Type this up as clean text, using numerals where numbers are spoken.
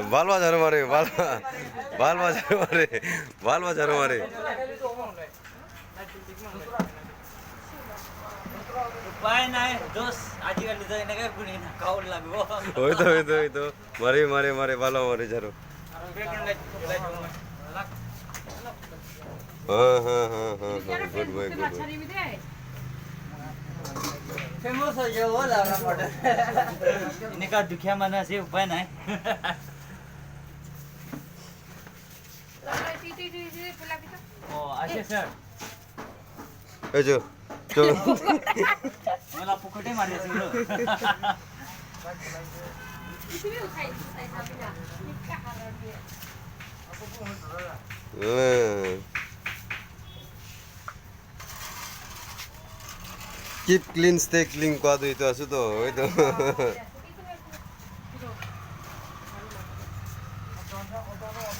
બાલવા જારો મારે બાલવા જારો મારે બાલવા જારો મારે પાય ના દોસ્ત આજકાલ તો એને કઈ ગુણી ના કાઉડ લાગવો હોય તો મારે બાલવા મારે જારો હા ગુડ બોય ફેમસ हो जाओ वो लावरा मॉडल इन्हें का दुखिया मना से उपाय ना ओ आशे सर એ જો मला फुकटे मारले सगळं કીપ ક્લીન સ્ટે ક્લીન કહો તો હશું તો હોય તો